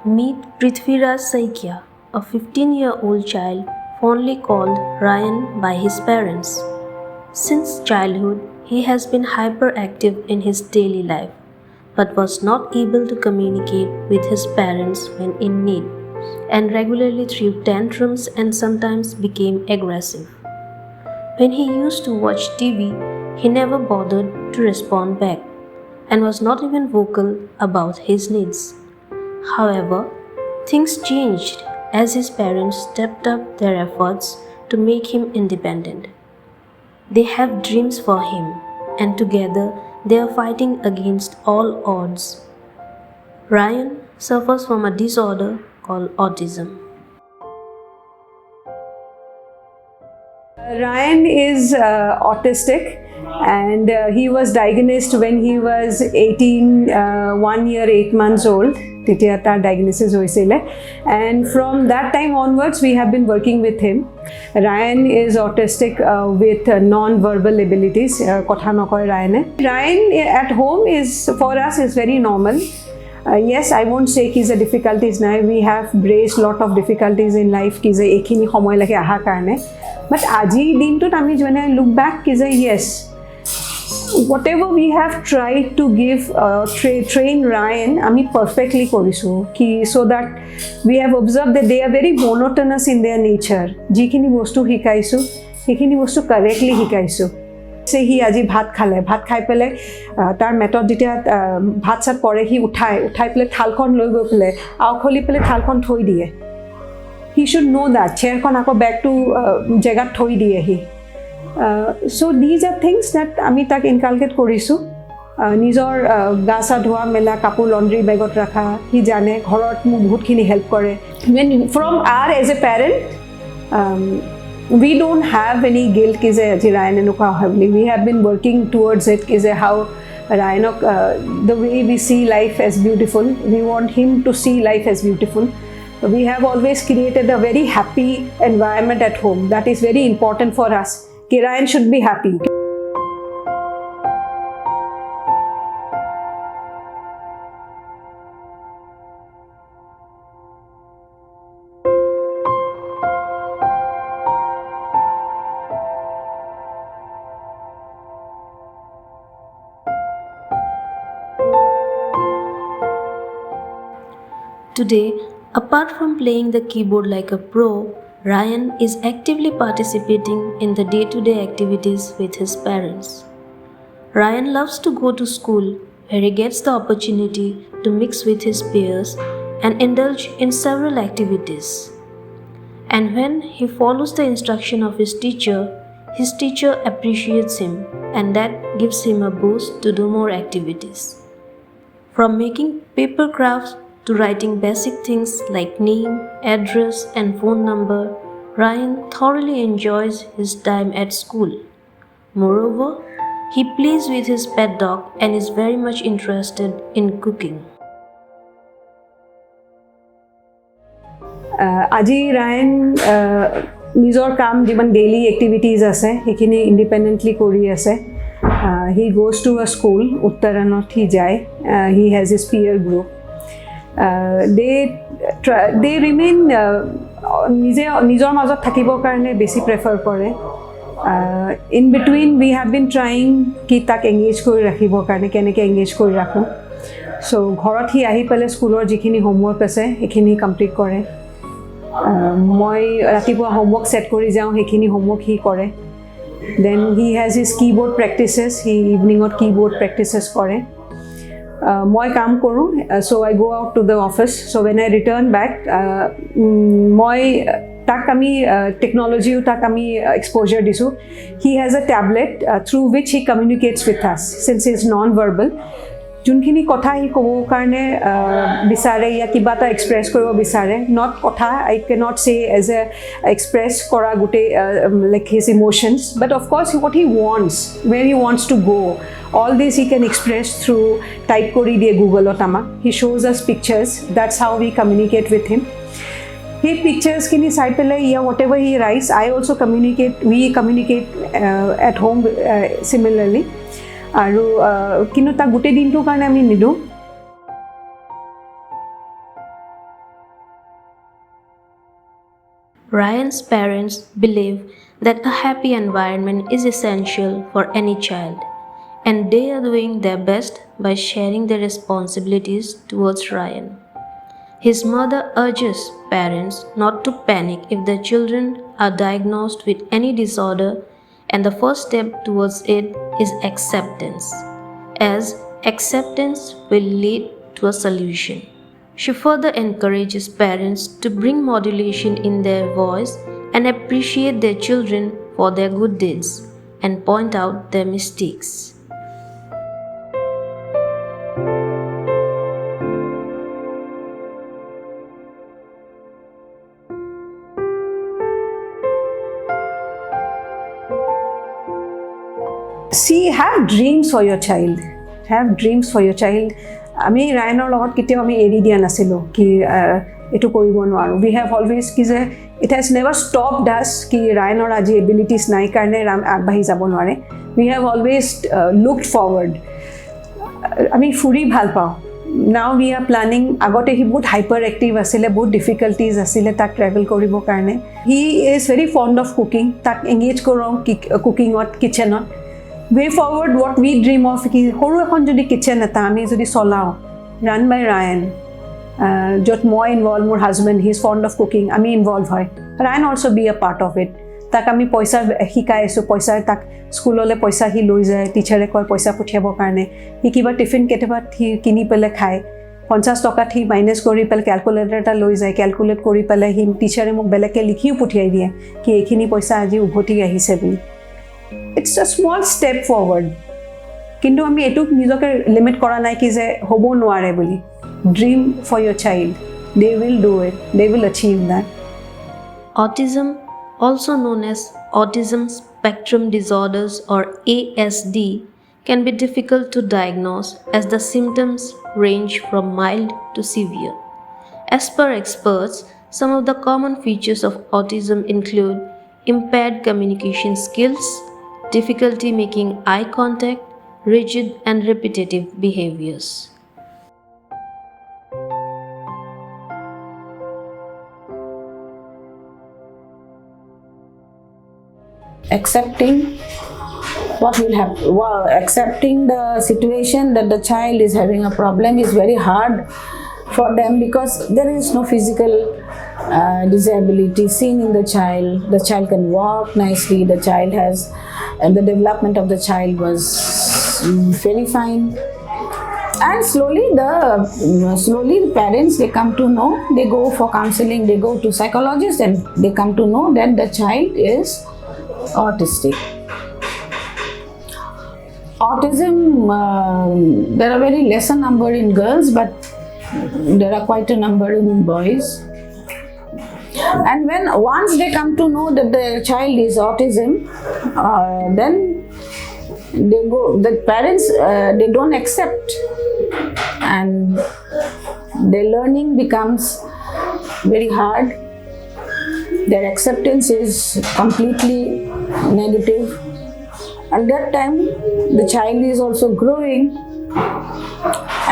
Meet Prithviraj Saikia, a 15-year-old child fondly called Rayan by his parents. Since childhood, he has been hyperactive in his daily life, but was not able to communicate with his parents when in need, and regularly threw tantrums and sometimes became aggressive. When he used to watch TV, he never bothered to respond back and was not even vocal about his needs. However, things changed as his parents stepped up their efforts to make him independent. They have dreams for him, and together they are fighting against all odds. Rayan suffers from a disorder called autism. Rayan is autistic, and he was diagnosed when he was 18, 1 year, 8 months old. তেতিয়া তাৰ diagnosis হৈছিলে, and from that time onwards we have been working with him. Rayan is autistic with non-verbal abilities. কথা নকয় Rayan. Rayan at home is for us is very normal. Yes, I won't say कि the difficulties now. We have braced lot of difficulties in life कि जे एखिनि সময় লাগে আহা কাৰণে. But আজি দিনটোত আমি when I look back कि जे yes, whatever we have tried to give train Rayan, আমি perfectly কৰিছো কি so that we have observed that they are very monotonous in their nature. যিখিনি বস্তু শিকাইছো সেইখিনি বস্তু correctly শিকাইছো. সে হি আজি ভাত খাই পেলে তাৰ মেটত যেতিয়া ভাত চাত পৰে হি উঠাই পেলে থালখন লৈ গৈ পেলে আউখলি পেলে থালখন থৈ দিয়ে. He should know that চেয়াৰখন আকৌ back to জেগাত থৈ দিয়ে হি. So these are things that আমি তাক ইনকালকেট কৰিছো. নিজৰ গা চা ধোৱা মেলা কাপোৰ লণ্ড্ৰি বেগত ৰাখা হি জানে ঘৰত মোক বহুতখিনি হেল্প কৰে. When from our as a parent, we don't have any guilt कि जे Rayan एनुका हबली. We have been working towards it कि जे how Rayan the way we see life as beautiful, we want him to see life as beautiful. We have always created a very happy environment at home. That is very important for us. कि Rayan should be happy. Today, apart from playing the keyboard like a pro, Rayan is actively participating in the day-to-day activities with his parents. Rayan loves to go to school where he gets the opportunity to mix with his peers and indulge in several activities. And when he follows the instruction of his teacher appreciates him, and that gives him a boost to do more activities. From making paper crafts to writing basic things like name, address, and phone number, Rayan thoroughly enjoys his time at school. Moreover, he plays with his pet dog and is very much interested in cooking. আজি Rayan নিজৰ কাম যিমান daily activities আছে সেইখিনি independently কৰি আছে. He goes to a school, উত্তৰায়ণত he যায়. He has his peer group. They remain নিজৰ মাজত থাকিবৰ কাৰণে বেছি প্ৰেফাৰ কৰে. In between we have been trying কি তাক এংগেজ কৰি ৰাখিবৰ কাৰণে কেনেকৈ এংগেজ কৰি ৰাখোঁ. So ঘৰত হি আহি পেলাই স্কুলৰ যিখিনি হোমৱৰ্ক আছে সেইখিনি কমপ্লিট কৰে. মই ৰাতিপুৱা হোমৱৰ্ক ছেট কৰি যাওঁ সেইখিনি হোমৱৰ্ক হি কৰে. Then he has his keyboard practices. He eveningত keyboard practices কৰে. মই কাম কৰোঁ, so I go out to the office. So when I return back, মই তাক আমি টেকনলজিও তাক আমি exposure দিছোঁ. He has a tablet through which he communicates with us since he is non-verbal. যোনখিনি কথা হি ক'ব কাৰণে বিচাৰে ইয়া কিবা এটা এক্সপ্ৰেছ কৰিব বিচাৰে, নট কথা I cannot say as a express কৰা গোটেই like his emotions, but of course what he wants, where he wants to go, all this he can express through type কৰি দিয়ে গুগলত আমাক. He shows us pictures. That's how we communicate with him. He pictures kini sai pele yeah whatever he writes, I also we communicate at home similarly. আৰু কিন্তু তাক গোটেই দিনটোৰ কাৰণে আমি নিদিওঁ. Ryan's parents believe that a happy environment is essential for any child, and they are doing their best by sharing their responsibilities towards Ryan. His mother urges parents not to panic if their children are diagnosed with any disorder, and the first step towards it is acceptance, as acceptance will lead to a solution. She further encourages parents to bring modulation in their voice and appreciate their children for their good deeds and point out their mistakes. See, have dreams for your child. Have dreams for your child. আমি ৰায়নৰ লগত কেতিয়াও আমি এৰি দিয়া নাছিলোঁ কি এইটো কৰিব নোৱাৰোঁ. We have always কি যে it has never stopped us কি ৰায়নৰ আজি এবিলিটিছ নাই কাৰণে আগবাঢ়ি যাব নোৱাৰে. We have always looked forward. আমি ফুৰি ভাল পাওঁ. Now we are planning. আগতে সি বহুত হাইপাৰ এক্টিভ আছিলে, বহুত ডিফিকাল্টিজ আছিলে তাক ট্ৰেভেল কৰিবৰ কাৰণে. He is very fond of cooking. তাক এংগেজ কৰোঁ কুকিঙত, কিচেনত. Way forward, what we dream of ki horu ekhon jodi kitchen eta ami jodi solao run by Rayan, jot moi involved, more husband, he is fond of cooking, ami involved hoy. Rayan also be a part of it. Tak ami paisa hikai asu, paisa tak school ole paisa hi loi jay, teacher e koi paisa puthiabo karone, hi kiba tiffin keteba hi kini pele khai, 50 taka thi minus kori pele calculator ta loi jay, calculate kori pele hi teacher e mok beleke likhiu puthiai diye ki ekhini paisa aji ubhoti ahise boli. It's a small step forward. কিন্তু আমি এটুক নিজকে limit কৰা নাই কি যে হ'ব নোৱাৰে বুলি. Dream for your child. They will do it. They will achieve that. Autism, also known as Autism Spectrum Disorders or ASD, can be difficult to diagnose as the symptoms range from mild to severe. As per experts, some of the common features of autism include impaired communication skills, difficulty making eye contact, rigid and repetitive behaviors. Accepting what will happen, accepting the situation that the child is having a problem is very hard for them because there is no physical disability seen in the child. The child can walk nicely, the child has, and the development of the child was very fine. And slowly the parents, they come to know, they go for counseling, they go to psychologists and they come to know that the child is autistic. Autism, there are very lesser number in girls, but there are quite a number in boys. And when once they come to know that their child is autism, then the parents they don't accept, and their learning becomes very hard. Their acceptance is completely negative. At that time, the child is also growing,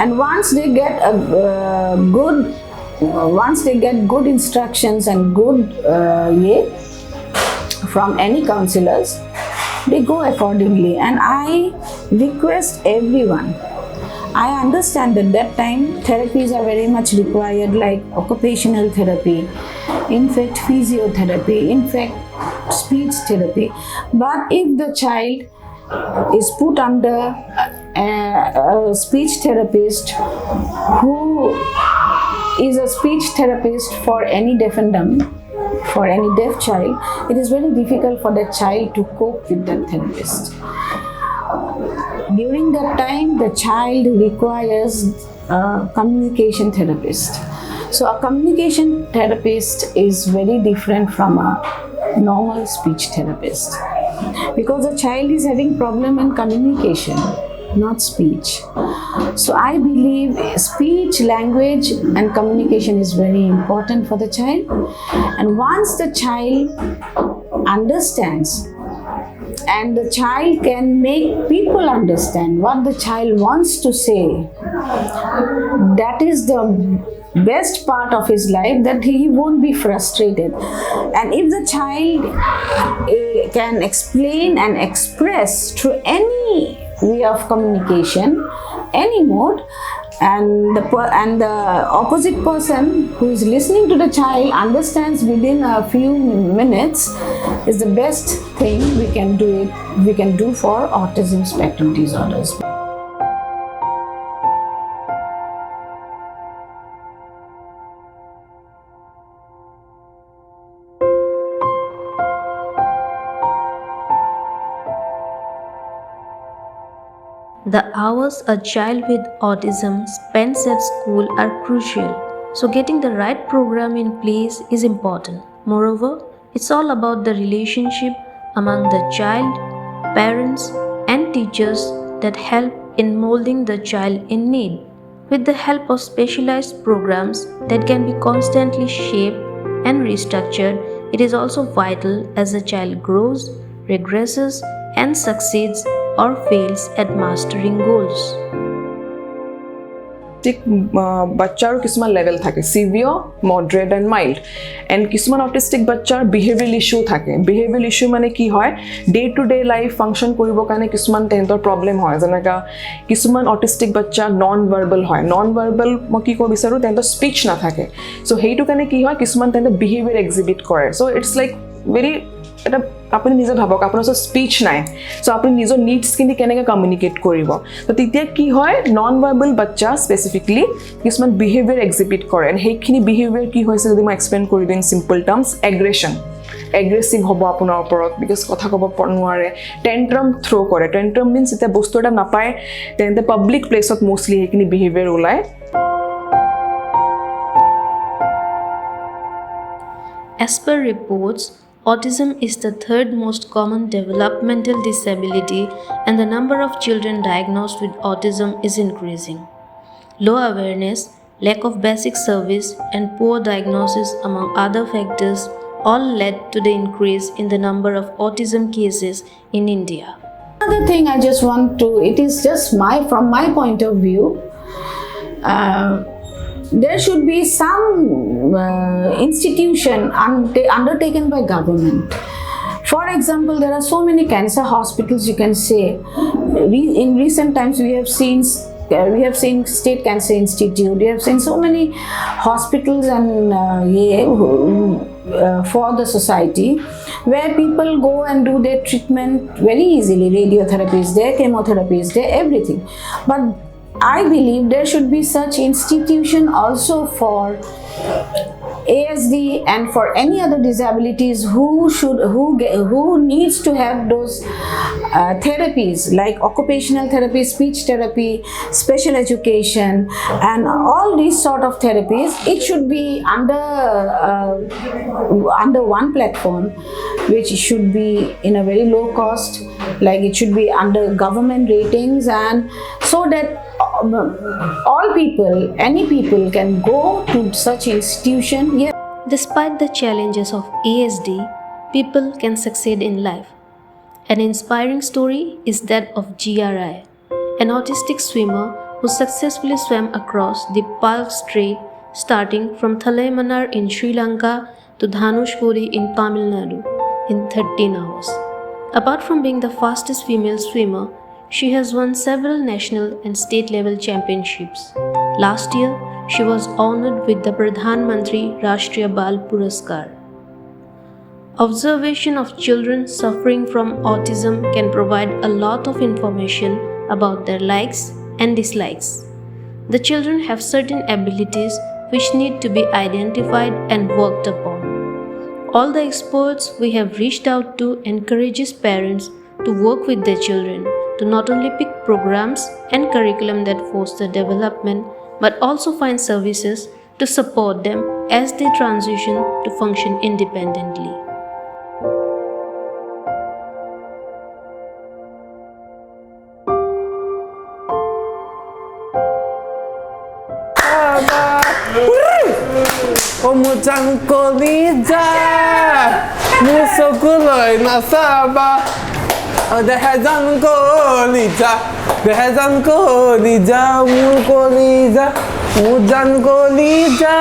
and once they get good instructions and good from any counselors, they go accordingly. And I request everyone, I understand that that time therapies are very much required, like occupational therapy, in fact physiotherapy, in fact speech therapy. But if the child is put under a speech therapist who is a speech therapist for any deaf and dumb, for any deaf child, it is very difficult for that child to cope with that therapist. During that time, the child requires a communication therapist. So a communication therapist is very different from a normal speech therapist, because the child is having problem in communication, not speech. So I believe speech, language and communication is very important for the child. And once the child understands and the child can make people understand what the child wants to say, that is the best part of his life, that he won't be frustrated. And if the child can explain and express through any way of communication, any mode, and the opposite person who is listening to the child understands within a few minutes, is the best thing we can do for autism spectrum disorders. The hours a child with autism spends at school are crucial, so getting the right program in place is important. Moreover, it's all about the relationship among the child, parents, and teachers that help in molding the child in need. With the help of specialized programs that can be constantly shaped and restructured, it is also vital as the child grows, regresses, and succeeds or fails at mastering goals. বাচ্চাৰ কিছুমান level থাকে, severe, moderate and mild, and কিছুমান autistic বাচ্চাৰ behavioural issue থাকে। Behavioural issue মানে কি হয়, day to day life function কৰিবৰ কাৰণে কিছুমান তেহেঁতৰ প্ৰব্লেম হয়। যেনেকৈ কিছুমান অটিষ্টিক বাচ্চা নন ভাৰ্বেল হয়। নন ভাৰ্বেল মই কি ক'ব বিচাৰোঁ, তেহেঁতৰ স্পীচ নাথাকে। চ' সেইটো কাৰণে কি হয়, কিছুমান তেহেঁতে বিহেভিয়াৰ এক্সিবিট কৰে। চ' ইটছ লাইক ভেৰি এটা আপুনি নিজে ভাবক, আপোনাৰ ওচৰত স্পীচ নাই, চ' আপুনি নিজৰ নিডছখিনি কেনেকৈ কমিউনিকেট কৰিব। তো তেতিয়া কি হয়, নন ভাৰ্বেল বাচ্চা স্পেচিফিকলি কিছুমান বিহেভিয়াৰ এক্সিবিট কৰে। সেইখিনি বিহেভিয়াৰ কি হৈছে যদি মই এক্সপ্লেইন কৰি দিওঁ in simple terms, aggression. Aggressive হ'ব আপোনাৰ ওপৰত, বিকজ কথা ক'ব নোৱাৰে। টেণ্ট্ৰাম থ্ৰ' কৰে। টেণ্ট্ৰাম মিনছ যেতিয়া বস্তু এটা নাপায় তেন্তে পাব্লিক প্লেচত মষ্টলি সেইখিনি বিহেভিয়াৰ ওলায়। As per reports, autism is the third most common developmental disability, and the number of children diagnosed with autism is increasing. Low awareness, lack of basic service, and poor diagnosis, among other factors, all led to the increase in the number of autism cases in India. Another thing I just want to, it is just from my point of view, there should be some institution undertaken by government. For example, there are so many cancer hospitals, you can say. In recent times, we have seen State Cancer Institute. We have seen so many hospitals and for the society, where people go and do their treatment very easily. Radiotherapy is there, chemotherapy is there, everything. But I believe there should be such institution also for ASD and for any other disabilities who needs to have those therapies like occupational therapy, speech therapy, special education, and all these sort of therapies. It should be under one platform, which should be in a very low cost, like it should be under government ratings, and so that any people can go to such institution. Yeah. Despite the challenges of ASD, people can succeed in life. An inspiring story is that of GRI, an autistic swimmer who successfully swam across the Palk Strait, starting from Thalaimanar in Sri Lanka to Dhanushkodi in Tamil Nadu in 13 hours. Apart from being the fastest female swimmer, she has won several national and state level championships. Last year, she was honored with the Pradhan Mantri Rashtriya Bal Puraskar. Observation of children suffering from autism can provide a lot of information about their likes and dislikes. The children have certain abilities which need to be identified and worked upon. All the experts we have reached out to encourages parents to work with their children to not only pick programs and curriculum that foster development, but also find services to support them as they transition to function independently. Musukuloi nasaba, ada hazan ko lija. বেজান কলিজা মোৰ কলিজা মোৰ জান কলিজা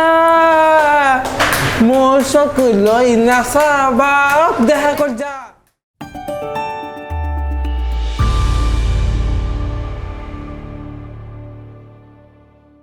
মোৰ চকুলৈ নাচাবা দেখা কৰ যা